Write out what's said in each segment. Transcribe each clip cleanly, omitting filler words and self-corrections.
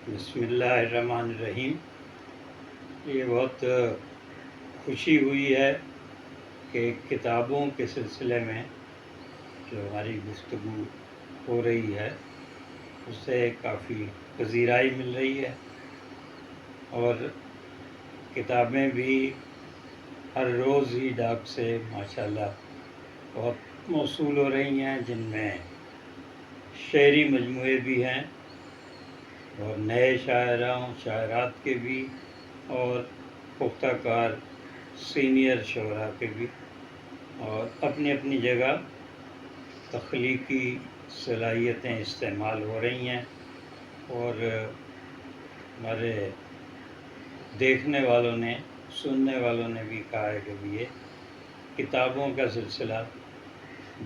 بسم اللہ الرحمن الرحیم۔ یہ بہت خوشی ہوئی ہے کہ کتابوں کے سلسلے میں جو ہماری گفتگو ہو رہی ہے اس سے کافی پذیرائی مل رہی ہے، اور کتابیں بھی ہر روز ہی ڈاک سے ماشاءاللہ بہت موصول ہو رہی ہیں، جن میں شعری مجموعے بھی ہیں اور نئے شاعرات کے بھی، اور پختہ کار سینئر شعراء کے بھی، اور اپنی اپنی جگہ تخلیقی صلاحیتیں استعمال ہو رہی ہیں، اور ہمارے دیکھنے والوں نے، سننے والوں نے بھی کہا ہے کہ یہ کتابوں کا سلسلہ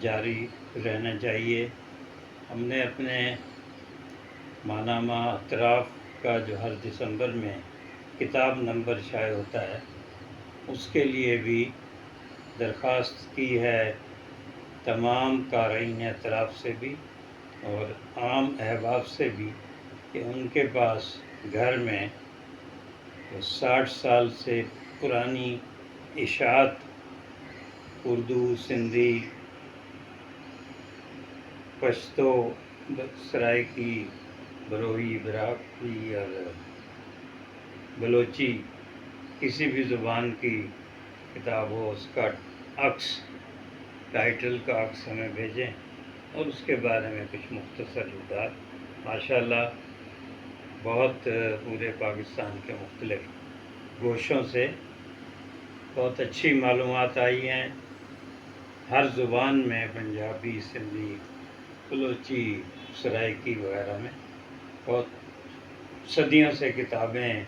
جاری رہنا چاہیے۔ ہم نے اپنے ماہنامہ اطراف کا جو ہر دسمبر میں کتاب نمبر شائع ہوتا ہے، اس کے لیے بھی درخواست کی ہے تمام قارئین اطراف سے بھی اور عام احباب سے بھی کہ ان کے پاس گھر میں 60 سال سے پرانی اشاعت اردو، سندھی، پشتو، سرائکی، بروئی، براکی اور بلوچی کسی بھی زبان کی کتاب ہو، اس کا عکس، ٹائٹل کا عکس ہمیں بھیجیں اور اس کے بارے میں کچھ مختصر جملات۔ ماشاءاللہ بہت پورے پاکستان کے مختلف گوشوں سے بہت اچھی معلومات آئی ہیں، ہر زبان میں، پنجابی، سندھی، بلوچی، سرائکی وغیرہ میں بہت صدیوں سے کتابیں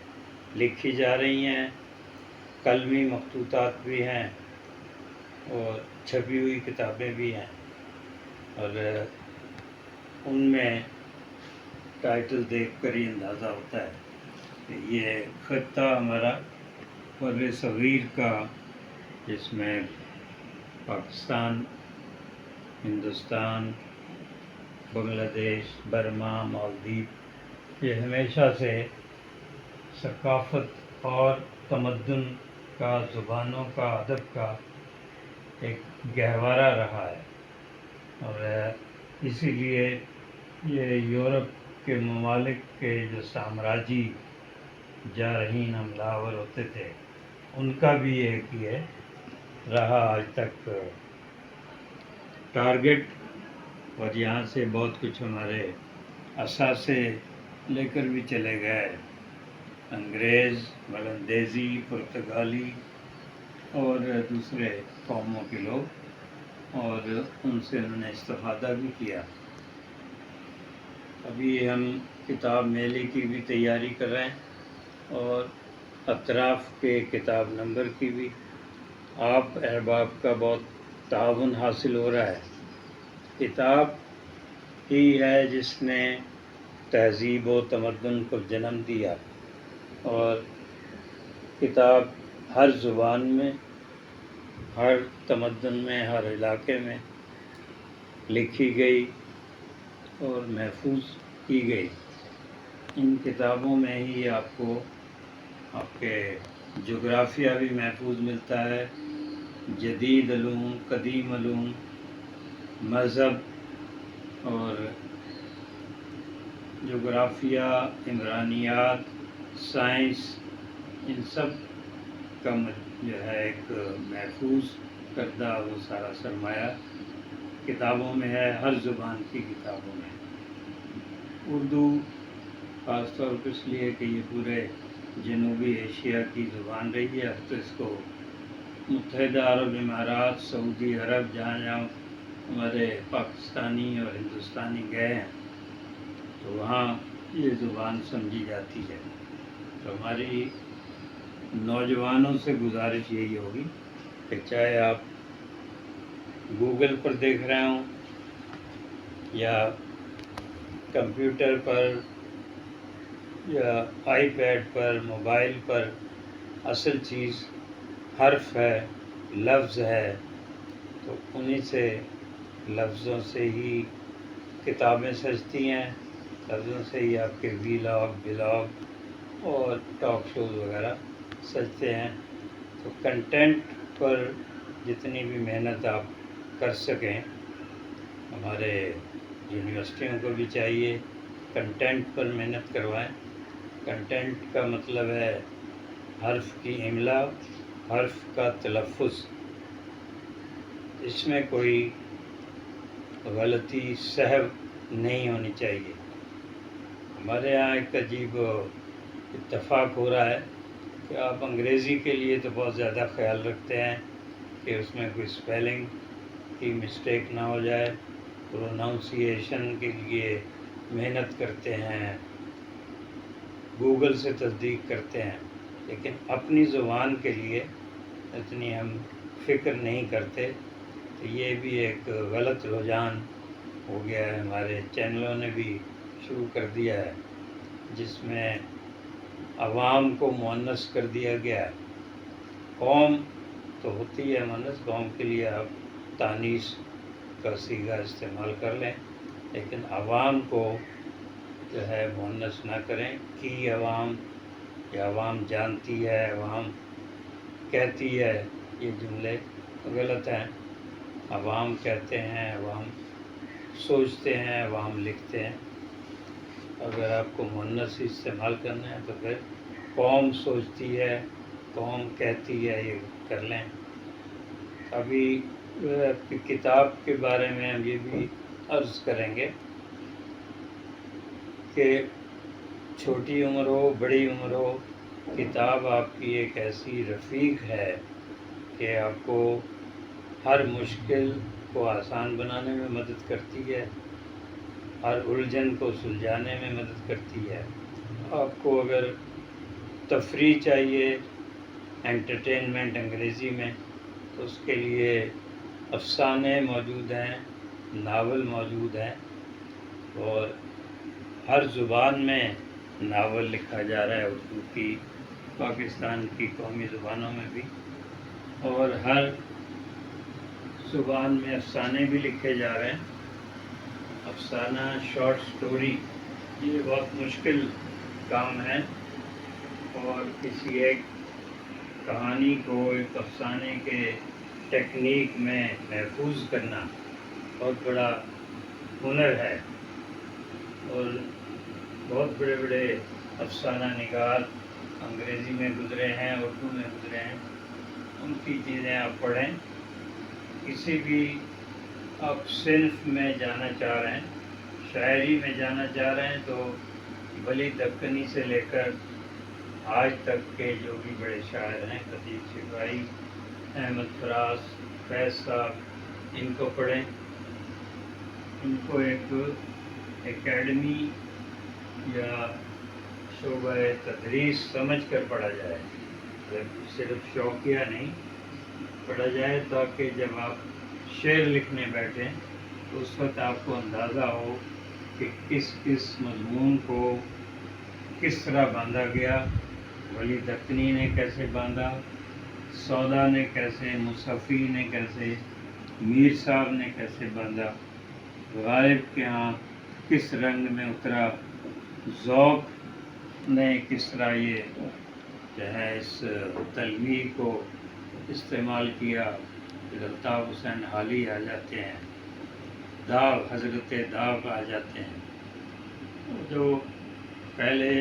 لکھی جا رہی ہیں، قلمی مخطوطات بھی ہیں اور چھپی ہوئی کتابیں بھی ہیں، اور ان میں ٹائٹل دیکھ کر ہی اندازہ ہوتا ہے کہ یہ خطہ ہمارا بر صغیر کا، جس میں پاکستان، ہندوستان، بنگلہ دیش، برما، مالدیپ، یہ ہمیشہ سے ثقافت اور تمدن کا، زبانوں کا، ادب کا ایک گہوارہ رہا ہے، اور اسی لیے یہ یورپ کے ممالک کے جو سامراجی جارحین حملہ آور ہوتے تھے، ان کا بھی ایک یہ رہا آج تک ٹارگٹ، اور یہاں سے بہت کچھ ہمارے اثاثے لے کر بھی چلے گئے، انگریز، ولندیزی، پرتگالی اور دوسرے قوموں کے لوگ، اور ان سے انہوں نے استفادہ بھی کیا۔ ابھی ہم کتاب میلے کی بھی تیاری کر رہے ہیں اور اطراف کے کتاب نمبر کی بھی۔ آپ احباب کا بہت تعاون حاصل ہو رہا ہے۔ کتاب ہی ہے جس نے تہذیب و تمدن کو جنم دیا، اور کتاب ہر زبان میں، ہر تمدن میں، ہر علاقے میں لکھی گئی اور محفوظ کی گئی۔ ان کتابوں میں ہی آپ کو آپ کے جغرافیہ بھی محفوظ ملتا ہے، جدید علوم، قدیم علوم، مذہب اور جغرافیہ، عمرانیات، سائنس، ان سب کا جو ہے ایک محفوظ کردہ وہ سارا سرمایہ کتابوں میں ہے، ہر زبان کی کتابوں میں۔ اردو خاص طور پر اس لیے کہ یہ پورے جنوبی ایشیا کی زبان رہی ہے، تو اس کو متحدہ عرب امارات، سعودی عرب، جہاں جہاں ہمارے پاکستانی اور ہندوستانی گئے ہیں تو وہاں یہ زبان سمجھی جاتی ہے۔ تو ہماری نوجوانوں سے گزارش یہی ہوگی کہ چاہے آپ گوگل پر دیکھ رہے ہوں یا کمپیوٹر پر یا آئی پیڈ پر، موبائل پر، اصل چیز حرف ہے، لفظ ہے، تو انہی سے، لفظوں سے ہی کتابیں سجتی ہیں، لفظوں سے ہی آپ کے ویلاگ بلاگ اور ٹاک شوز وغیرہ سجتے ہیں. تو کنٹینٹ پر جتنی بھی محنت آپ کر سکیں، ہمارے یونیورسٹیوں کو بھی چاہیے کنٹینٹ پر محنت کروائیں. کنٹینٹ کا مطلب ہے حرف کی املا، حرف کا تلفظ، اس میں کوئی غلطی سہو نہیں ہونی چاہیے. ہمارے یہاں ایک عجیب اتفاق ہو رہا ہے کہ آپ انگریزی کے لیے تو بہت زیادہ خیال رکھتے ہیں کہ اس میں کوئی اسپیلنگ کی مسٹیک نہ ہو جائے، پروناؤنسیشن کے لیے محنت کرتے ہیں، گوگل سے تصدیق کرتے ہیں، لیکن اپنی زبان کے لیے اتنی ہم فکر نہیں کرتے. تو یہ بھی ایک غلط رجحان ہو گیا ہے، ہمارے چینلوں نے بھی شروع کر دیا ہے، جس میں عوام کو مؤنث کر دیا گیا ہے. قوم تو ہوتی ہے مؤنث، قوم کے لیے آپ تانیث کا صیغہ استعمال کر لیں، لیکن عوام کو جو ہے مؤنث نہ کریں. کی عوام یا عوام جانتی ہے، عوام کہتی ہے، یہ جملے غلط ہیں. عوام کہتے ہیں، عوام سوچتے ہیں، عوام لکھتے ہیں. اگر آپ کو مؤنث استعمال کرنا ہے تو پھر قوم سوچتی ہے، قوم کہتی ہے، یہ کر لیں. ابھی آپ کی کتاب کے بارے میں ہم یہ بھی عرض کریں گے کہ چھوٹی عمر ہو بڑی عمر ہو، کتاب آپ کی ایک ایسی رفیق ہے کہ آپ کو ہر مشکل کو آسان بنانے میں مدد کرتی ہے، ہر الجھن کو سلجھانے میں مدد کرتی ہے. آپ کو اگر تفریح چاہیے، انٹرٹینمنٹ انگریزی میں، تو اس کے لیے افسانے موجود ہیں، ناول موجود ہیں، اور ہر زبان میں ناول لکھا جا رہا ہے، اردو کی، پاکستان کی قومی زبانوں میں بھی، اور ہر زبان میں افسانے بھی لکھے جا رہے ہیں. افسانہ، شارٹ سٹوری، یہ بہت مشکل کام ہے، اور کسی ایک کہانی کو ایک افسانے کے ٹیکنیک میں محفوظ کرنا بہت بڑا ہنر ہے. اور بہت بڑے بڑے افسانہ نگار انگریزی میں گزرے ہیں، اردو میں گزرے ہیں، ان کی چیزیں آپ پڑھیں. کسی بھی آپ صنف میں جانا چاہ رہے ہیں، شاعری میں جانا چاہ رہے ہیں، تو ولی دکنی سے لے کر آج تک کے جو بھی بڑے شاعر ہیں، خطیب صفائی، احمد فراز، فیض صاحب، ان کو پڑھیں. ان کو ایک اکیڈمی یا شعبہ تدریس سمجھ کر پڑھا جائے، صرف شوقیہ نہیں پڑھا جائے، تاکہ جب آپ شعر لکھنے بیٹھیں تو اس وقت آپ کو اندازہ ہو کہ کس کس مضمون کو کس طرح باندھا گیا. ولی دکنی نے کیسے باندھا، سودا نے کیسے، مصفی نے کیسے، میر صاحب نے کیسے باندھا، غالب کے ہاں کس رنگ میں اترا، ذوق نے کس طرح یہ جو ہے اس تلمیح کو استعمال کیا. الطاف حسین حالی آ جاتے ہیں، داغ، حضرت داغ آ جاتے ہیں، جو پہلے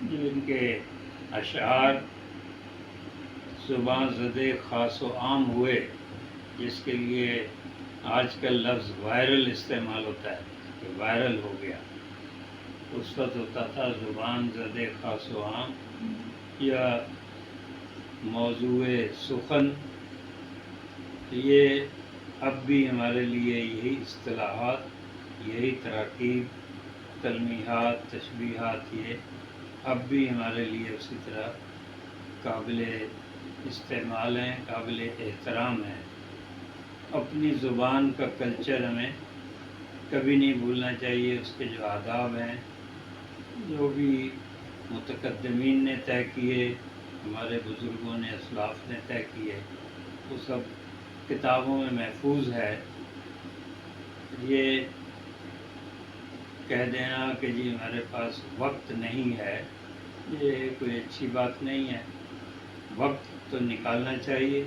جو ان کے اشعار زباں زدے خاص و عام ہوئے، جس کے لیے آج کل لفظ وائرل استعمال ہوتا ہے کہ وائرل ہو گیا، اس وقت ہوتا تھا زبان زدے خاص و عام یا موضوع سخن. یہ اب بھی ہمارے لیے یہی اصطلاحات، یہی تراکیب، تلمیحات، تشبیہات، یہ اب بھی ہمارے لیے اسی طرح قابل استعمال ہیں، قابل احترام ہیں. اپنی زبان کا کلچر ہمیں کبھی نہیں بھولنا چاہیے. اس کے جو آداب ہیں، جو بھی متقدمین نے طے کیے، ہمارے بزرگوں نے، اسلاف نے طے کیے، وہ سب کتابوں میں محفوظ ہے. یہ کہہ دینا کہ جی ہمارے پاس وقت نہیں ہے، یہ کوئی اچھی بات نہیں ہے۔ وقت تو نکالنا چاہیے،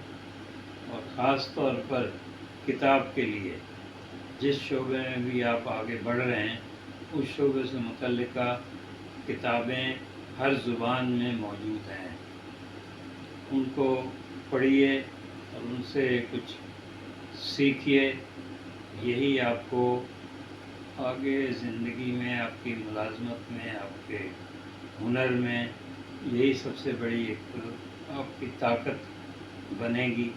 اور خاص طور پر کتاب کے لیے۔ جس شعبے میں بھی آپ آگے بڑھ رہے ہیں، اس شعبے سے متعلقہ کتابیں ہر زبان میں موجود ہیں، ان کو پڑھیے اور ان سے کچھ سیکھیے۔ یہی آپ کو آگے زندگی میں، آپ کی ملازمت میں، آپ کے ہنر میں، یہی سب سے بڑی ایک آپ کی طاقت بنے گی۔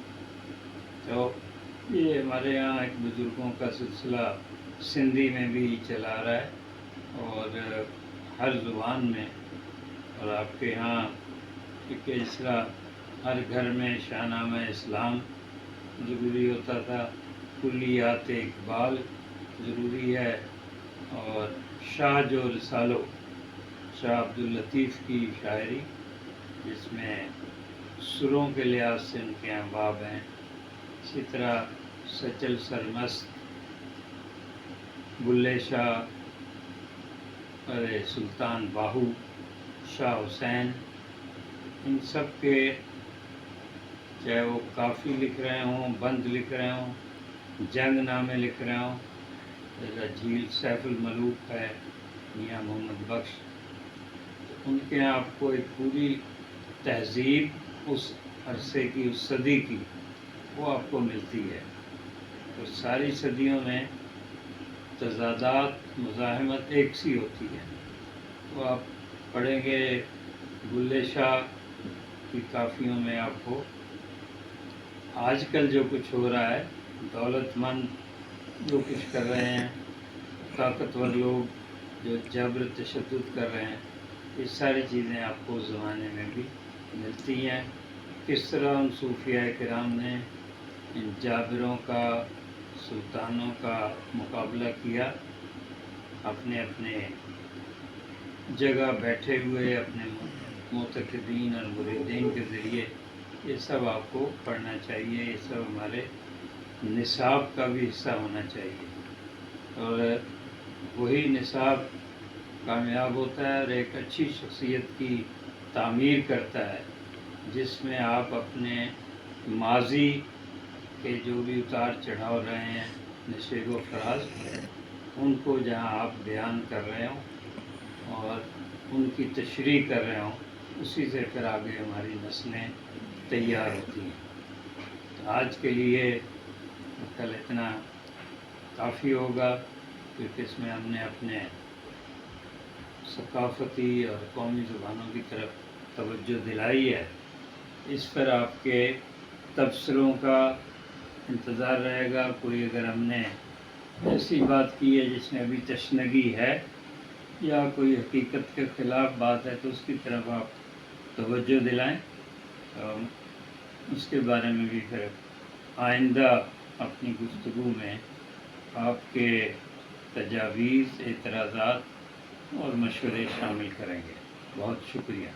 تو یہ ہمارے یہاں ایک بزرگوں کا سلسلہ سندھی میں بھی چلا رہا ہے، اور ہر زبان میں، اور آپ کے یہاں کہ اس طرح ہر گھر میں شاہ نامہ اسلام ضروری ہوتا تھا، کلیات اقبال ضروری ہے، اور شاہ جو رسالو، شاہ عبداللطیف کی شاعری، جس میں سروں کے لحاظ سے ان کے یہاں باب ہیں۔ اسی طرح سچل سرمست، بلے شاہ، سلطان باہو، شاہ حسین، ان سب کے چاہے وہ کافی لکھ رہے ہوں، بند لکھ رہے ہوں، جنگ نامے لکھ رہے ہوں، جیسا جھیل سیف الملوک ہے، میاں محمد بخش، ان کے یہاں آپ کو ایک پوری تہذیب اس عرصے کی، اس صدی کی، وہ آپ کو ملتی ہے۔ تو ساری صدیوں میں تضادات، مزاحمت ایک سی ہوتی ہے۔ تو آپ پڑھیں گے بلے شاہ کی کافیوں میں، آپ کو آج کل جو کچھ ہو رہا ہے، دولت مند جو کچھ کر رہے ہیں، طاقتور لوگ جو جبر تشدد کر رہے ہیں، یہ ساری چیزیں آپ کو اس زمانے میں بھی ملتی ہیں۔ کس طرح ان صوفیاء کرام نے ان جابروں کا، سلطانوں کا مقابلہ کیا، اپنے اپنے جگہ بیٹھے ہوئے، اپنے معتقدین اور مریدین کے ذریعے، یہ سب آپ کو پڑھنا چاہیے، یہ سب ہمارے نصاب کا بھی حصہ ہونا چاہیے، اور وہی نصاب کامیاب ہوتا ہے اور ایک اچھی شخصیت کی تعمیر کرتا ہے، جس میں آپ اپنے ماضی کے جو بھی اتار چڑھاؤ رہے ہیں، نشیب و فراز، ان کو جہاں آپ بیان کر رہے ہوں اور ان کی تشریح کر رہے ہوں، اسی سے پھر آگے ہماری نسلیں تیار ہوتی ہیں۔ آج کے لیے کل اتنا کافی ہوگا، کیونکہ اس میں ہم نے اپنے ثقافتی اور قومی زبانوں کی طرف توجہ دلائی ہے۔ اس پر آپ کے تبصروں کا انتظار رہے گا۔ کوئی اگر ہم نے ایسی بات کی ہے جس میں ابھی تشنگی ہے، یا کوئی حقیقت کے خلاف بات ہے، تو اس کی طرف آپ توجہ دلائیں، اور اس کے بارے میں بھی پھر آئندہ اپنی گفتگو میں آپ کے تجاویز، اعتراضات اور مشورے شامل کریں گے۔ بہت شکریہ۔